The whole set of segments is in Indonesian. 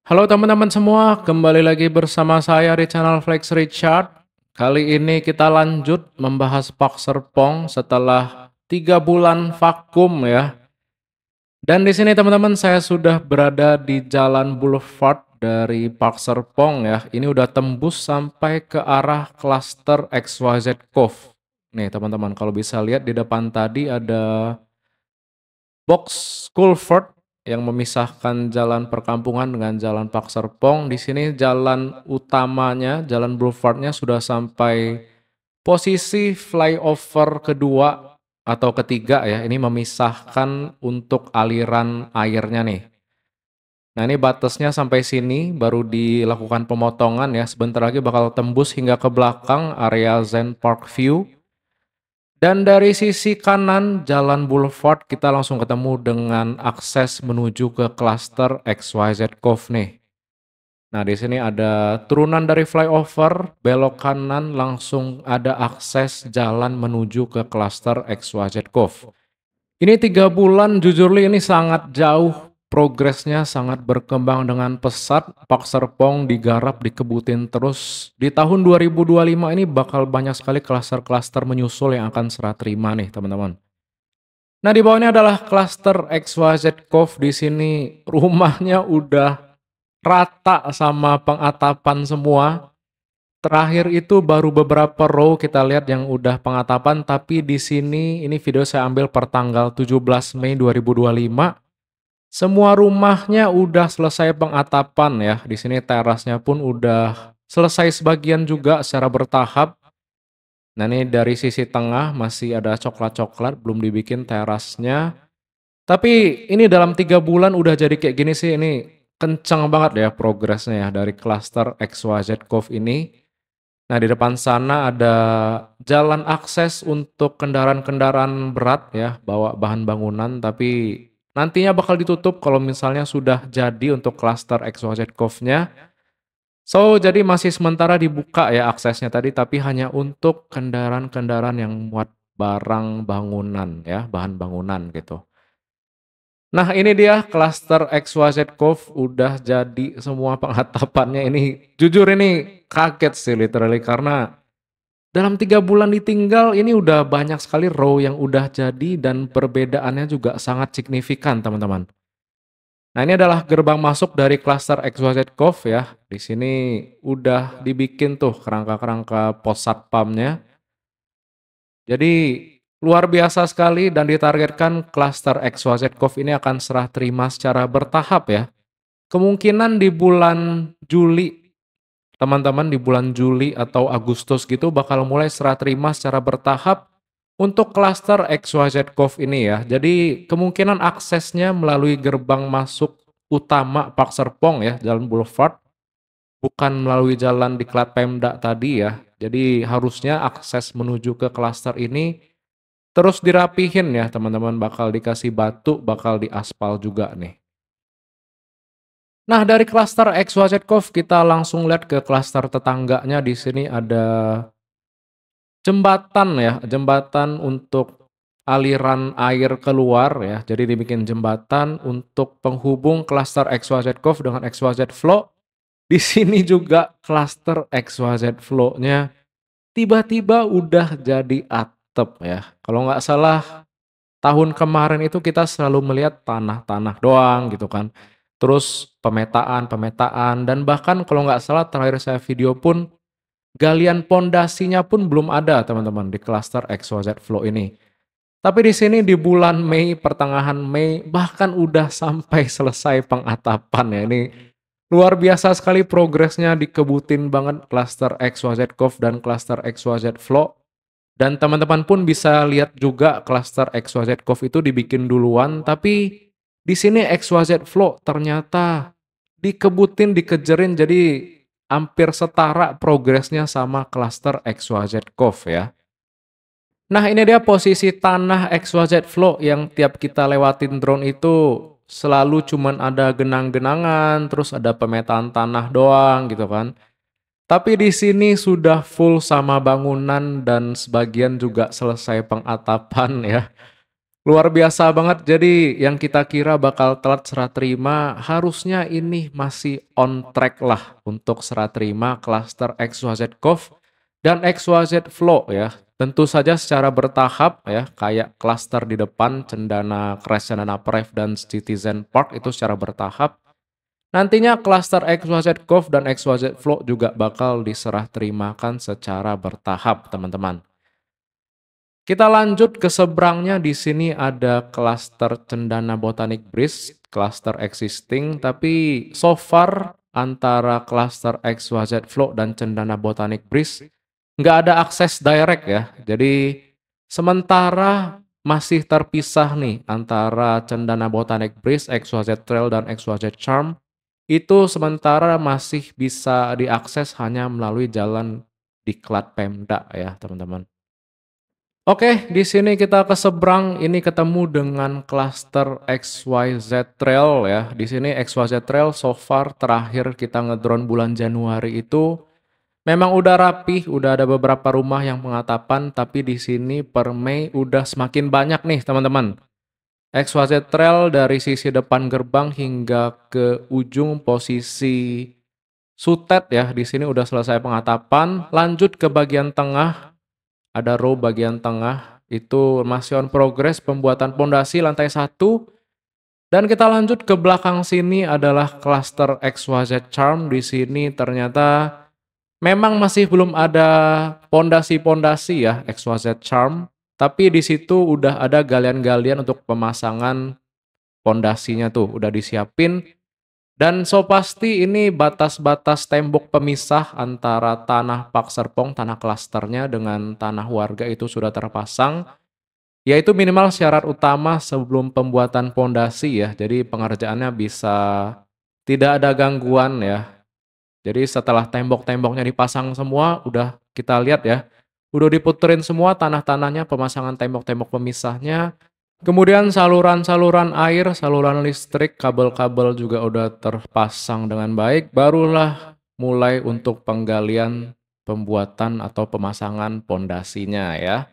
Halo teman-teman semua, kembali lagi bersama saya di channel Flex Richard. Kali ini kita lanjut membahas Pak Serpong setelah 3 bulan vakum ya. Dan di sini teman-teman saya sudah berada di Jalan Boulevard dari Park Serpong ya. Ini udah tembus sampai ke arah klaster XYZ Cove. Nih teman-teman, kalau bisa lihat di depan tadi ada box culvert yang memisahkan jalan perkampungan dengan jalan Park Serpong. Di sini jalan utamanya, jalan boulevardnya sudah sampai posisi flyover kedua atau ketiga ya. Ini memisahkan untuk aliran airnya nih. Nah ini batasnya sampai sini baru dilakukan pemotongan ya. Sebentar lagi bakal tembus hingga ke belakang area Zen Park View. Dan dari sisi kanan Jalan Boulevard kita langsung ketemu dengan akses menuju ke klaster XYZ Cove nih. Nah, di sini ada turunan dari flyover, belok kanan langsung ada akses jalan menuju ke klaster XYZ Cove. Ini 3 bulan jujur li ini sangat jauh, progresnya sangat berkembang dengan pesat. Pak Serpong digarap, dikebutin terus. Di tahun 2025 ini bakal banyak sekali klaster-klaster menyusul yang akan serah terima nih teman-teman. Nah di bawah ini adalah klaster XYZ Cove. Di sini rumahnya udah rata sama pengatapan semua. Terakhir itu baru beberapa row kita lihat yang udah pengatapan, tapi di sini ini video saya ambil per tanggal 17 Mei 2025. Semua rumahnya udah selesai pengatapan ya. Di sini terasnya pun udah selesai sebagian juga secara bertahap. Nah, ini dari sisi tengah masih ada coklat-coklat, belum dibikin terasnya. Tapi ini dalam 3 bulan udah jadi kayak gini sih, ini kencang banget ya progresnya ya dari klaster XYZ Cove ini. Nah, di depan sana ada jalan akses untuk kendaraan-kendaraan berat ya, bawa bahan bangunan, tapi nantinya bakal ditutup kalau misalnya sudah jadi untuk klaster XYZ Cove-nya. So, jadi masih sementara dibuka ya aksesnya tadi, tapi hanya untuk kendaraan-kendaraan yang muat barang bangunan ya, bahan bangunan gitu. Nah, ini dia klaster XYZ Cove udah jadi semua pengatapannya. Ini jujur ini kaget sih literally karena dalam 3 bulan ditinggal ini udah banyak sekali row yang udah jadi dan perbedaannya juga sangat signifikan teman-teman. Nah ini adalah gerbang masuk dari klaster XYZ Cove ya. Di sini udah dibikin tuh kerangka-kerangka pos satpamnya. Jadi luar biasa sekali dan ditargetkan klaster XYZ Cove ini akan serah terima secara bertahap ya. Kemungkinan di bulan Juli, teman-teman di bulan Juli atau Agustus gitu bakal mulai serah terima secara bertahap untuk klaster XYZ Cove ini ya. Jadi kemungkinan aksesnya melalui gerbang masuk utama Park Serpong ya, Jalan Boulevard, bukan melalui jalan diklat Pemda tadi ya. Jadi harusnya akses menuju ke klaster ini terus dirapihin ya teman-teman, bakal dikasih batu, bakal diaspal juga nih. Nah, dari klaster XYZ Cove kita langsung lihat ke klaster tetangganya. Di sini ada jembatan ya, jembatan untuk aliran air keluar ya. Jadi dibikin jembatan untuk penghubung klaster XYZ Cove dengan XYZ Flow. Di sini juga klaster XYZ Flow-nya tiba-tiba udah jadi atap ya. Kalau nggak salah tahun kemarin itu kita selalu melihat tanah-tanah doang gitu kan. Terus pemetaan dan bahkan kalau nggak salah terakhir saya video pun galian pondasinya pun belum ada teman-teman di klaster XYZ Flow ini. Tapi di sini di bulan Mei, pertengahan Mei bahkan udah sampai selesai pengatapan ya. Ini luar biasa sekali progresnya, dikebutin banget klaster XYZ Cove dan klaster XYZ Flow. Dan teman-teman pun bisa lihat juga klaster XYZ Cove itu dibikin duluan, tapi di sini XYZ Flow ternyata dikebutin, dikejerin jadi hampir setara progresnya sama klaster XYZ Cove ya. Nah ini dia posisi tanah XYZ Flow yang tiap kita lewatin drone itu selalu cuman ada genang-genangan, terus ada pemetaan tanah doang gitu kan. Tapi di sini sudah full sama bangunan dan sebagian juga selesai pengatapan ya. Luar biasa banget. Jadi yang kita kira bakal telat serah terima, harusnya ini masih on track lah untuk serah terima klaster XYZ Cove dan XYZ Flow ya. Tentu saja secara bertahap ya, kayak klaster di depan Cendana Crest, Cendana Pref dan Citizen Park itu secara bertahap. Nantinya klaster XYZ Cove dan XYZ Flow juga bakal diserah terimakan secara bertahap, teman-teman. Kita lanjut ke seberangnya, di sini ada klaster Cendana Botanic Breeze, klaster existing, tapi so far antara klaster XYZ Flow dan Cendana Botanic Breeze nggak ada akses direct ya. Jadi sementara masih terpisah nih antara Cendana Botanic Breeze, XYZ Trail dan XYZ Charm. Itu sementara masih bisa diakses hanya melalui jalan diklat Pemda ya, teman-teman. Oke, di sini kita ke seberang, ini ketemu dengan klaster XYZ Trail ya. Di sini XYZ Trail so far terakhir kita ngedrone bulan Januari itu memang udah rapih, udah ada beberapa rumah yang pengatapan, tapi di sini per Mei udah semakin banyak nih, teman-teman. XYZ Trail dari sisi depan gerbang hingga ke ujung posisi Sutet ya, di sini udah selesai pengatapan. Lanjut ke bagian tengah, ada row bagian tengah, itu masih on progress pembuatan pondasi lantai 1. Dan kita lanjut ke belakang sini adalah cluster XYZ Charm. Di sini ternyata memang masih belum ada pondasi-pondasi ya XYZ Charm, tapi di situ udah ada galian-galian untuk pemasangan pondasinya tuh, udah disiapin. Dan so pasti ini batas-batas tembok pemisah antara tanah Pak Serpong, tanah klasternya dengan tanah warga itu sudah terpasang. Yaitu minimal syarat utama sebelum pembuatan pondasi ya. Jadi pengerjaannya bisa tidak ada gangguan ya. Jadi setelah tembok-temboknya dipasang semua, udah kita lihat ya. Udah diputerin semua tanah-tanahnya, pemasangan tembok-tembok pemisahnya. Kemudian saluran-saluran air, saluran listrik, kabel-kabel juga udah terpasang dengan baik. Barulah mulai untuk penggalian, pembuatan atau pemasangan pondasinya ya.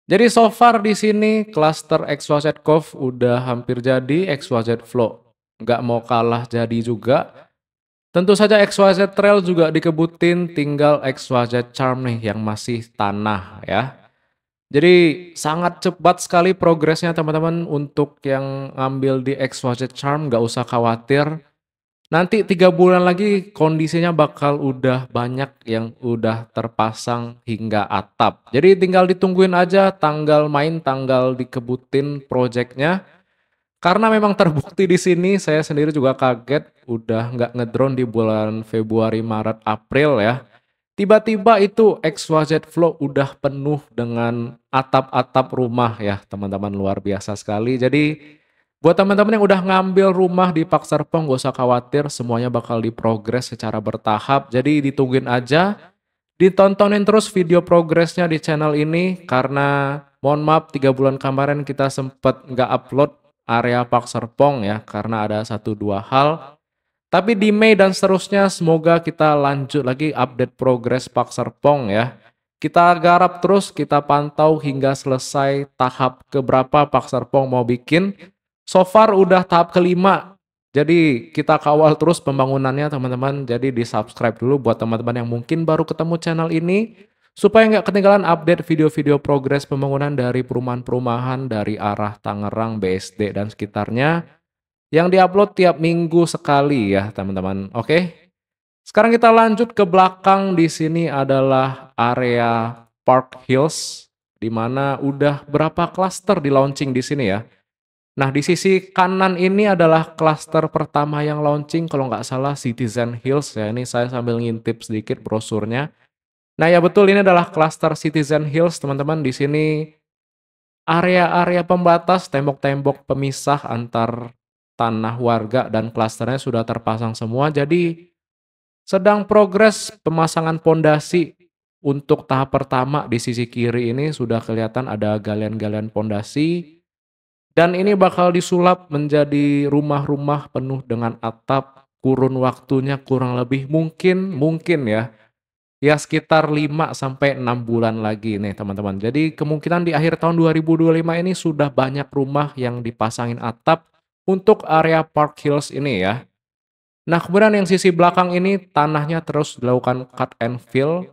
Jadi so far di sini cluster XYZ Cove udah hampir jadi, XYZ Flow nggak mau kalah jadi juga. Tentu saja XYZ Trail juga dikebutin, tinggal XYZ Charm nih yang masih tanah ya. Jadi sangat cepat sekali progresnya teman-teman. Untuk yang ngambil di XYZ Charm nggak usah khawatir. Nanti 3 bulan lagi kondisinya bakal udah banyak yang udah terpasang hingga atap. Jadi tinggal ditungguin aja tanggal main, tanggal dikebutin projectnya. Karena memang terbukti di sini, saya sendiri juga kaget udah nggak ngedrone di bulan Februari, Maret, April ya. Tiba-tiba itu XYZ Flow udah penuh dengan atap-atap rumah ya teman-teman, luar biasa sekali. Jadi buat teman-teman yang udah ngambil rumah di Pak Serpong, gak usah khawatir, semuanya bakal diprogres secara bertahap. Jadi ditungguin aja, ditontonin terus video progresnya di channel ini. Karena mohon maaf 3 bulan kemarin kita sempet nggak upload area Pak Serpong ya, karena ada 1-2 hal. Tapi di Mei dan seterusnya semoga kita lanjut lagi update progres Pak Serpong ya. Kita garap terus, kita pantau hingga selesai tahap keberapa Pak Serpong mau bikin. So far udah tahap kelima. Jadi kita kawal terus pembangunannya teman-teman. Jadi di subscribe dulu buat teman-teman yang mungkin baru ketemu channel ini. Supaya nggak ketinggalan update video-video progres pembangunan dari perumahan-perumahan dari arah Tangerang, BSD dan sekitarnya. Yang diupload tiap minggu sekali ya teman-teman. Oke. Sekarang kita lanjut ke belakang. Di sini adalah area Park Hills, di mana udah berapa klaster di launching di sini ya. Nah, di sisi kanan ini adalah klaster pertama yang launching, kalau nggak salah Citizen Hills ya. Ini saya sambil ngintip sedikit brosurnya. Nah, ya betul, ini adalah klaster Citizen Hills, teman-teman. Di sini area-area pembatas, tembok-tembok pemisah antar tanah warga dan klasternya sudah terpasang semua. Jadi sedang progres pemasangan pondasi. Untuk tahap pertama di sisi kiri ini sudah kelihatan ada galian-galian pondasi. Dan ini bakal disulap menjadi rumah-rumah penuh dengan atap. Kurun waktunya kurang lebih mungkin ya ya sekitar 5 sampai 6 bulan lagi nih teman-teman. Jadi kemungkinan di akhir tahun 2025 ini sudah banyak rumah yang dipasangin atap untuk area Park Hills ini ya. Nah, kemudian yang sisi belakang ini tanahnya terus dilakukan cut and fill.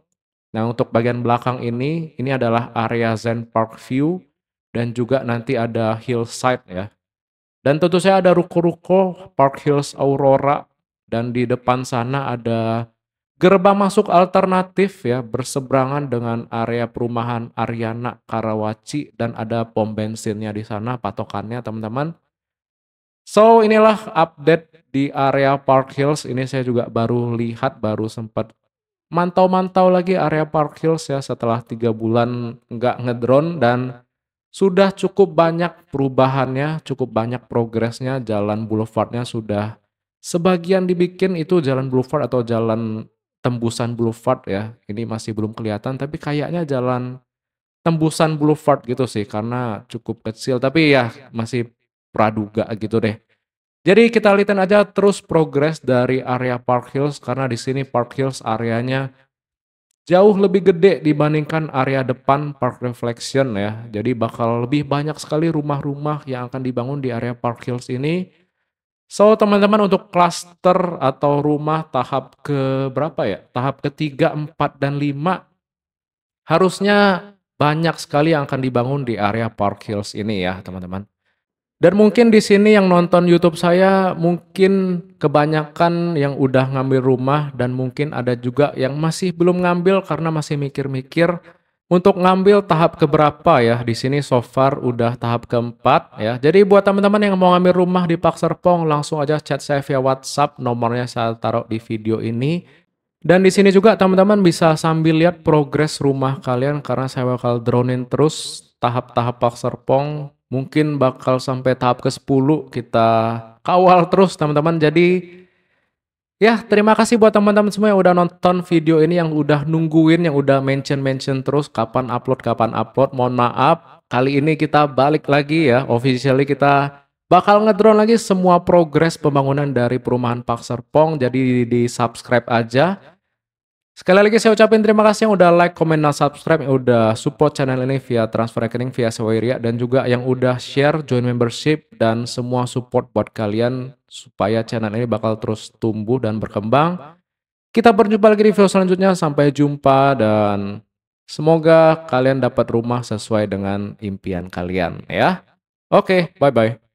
Nah, untuk bagian belakang ini adalah area Zen Park View dan juga nanti ada hillside ya. Dan tentu saja ada ruko-ruko Park Hills Aurora dan di depan sana ada gerbang masuk alternatif ya berseberangan dengan area perumahan Ariana Karawaci dan ada pom bensinnya di sana patokannya teman-teman. So, inilah update di area Park Hills. Ini saya juga baru lihat, baru sempat mantau-mantau lagi area Park Hills ya setelah 3 bulan nggak ngedrone dan sudah cukup banyak perubahannya, cukup banyak progresnya. Jalan boulevardnya sudah sebagian dibikin itu jalan boulevard atau jalan tembusan boulevard ya. Ini masih belum kelihatan tapi kayaknya jalan tembusan boulevard gitu sih karena cukup kecil tapi ya masih praduga gitu deh. Jadi kita lihatin aja terus progres dari area Park Hills karena di sini Park Hills areanya jauh lebih gede dibandingkan area depan Park Reflection ya. Jadi bakal lebih banyak sekali rumah-rumah yang akan dibangun di area Park Hills ini. So teman-teman untuk klaster atau rumah tahap ke berapa ya? Tahap ketiga, 4 dan 5 harusnya banyak sekali yang akan dibangun di area Park Hills ini ya teman-teman. Dan mungkin di sini yang nonton YouTube saya mungkin kebanyakan yang udah ngambil rumah dan mungkin ada juga yang masih belum ngambil karena masih mikir-mikir untuk ngambil tahap keberapa ya. Di sini so far udah tahap keempat ya. Jadi buat teman-teman yang mau ngambil rumah di Park Serpong langsung aja chat saya via WhatsApp, nomornya saya taruh di video ini. Dan di sini juga teman-teman bisa sambil lihat progres rumah kalian karena saya bakal dronein terus tahap-tahap Park Serpong. Mungkin bakal sampai tahap ke-10 kita kawal terus teman-teman. Jadi ya terima kasih buat teman-teman semua yang udah nonton video ini, yang udah nungguin, yang udah mention terus kapan upload, kapan upload. Mohon maaf, kali ini kita balik lagi ya, officially kita bakal ngedrone lagi semua progres pembangunan dari perumahan Park Serpong. Jadi di subscribe aja. Sekali lagi saya ucapin terima kasih yang udah like, komen, dan subscribe, yang udah support channel ini via transfer rekening, via Sewa, dan juga yang udah share, join membership, dan semua support buat kalian supaya channel ini bakal terus tumbuh dan berkembang. Kita berjumpa lagi di video selanjutnya, sampai jumpa dan semoga kalian dapat rumah sesuai dengan impian kalian ya. Oke, bye-bye.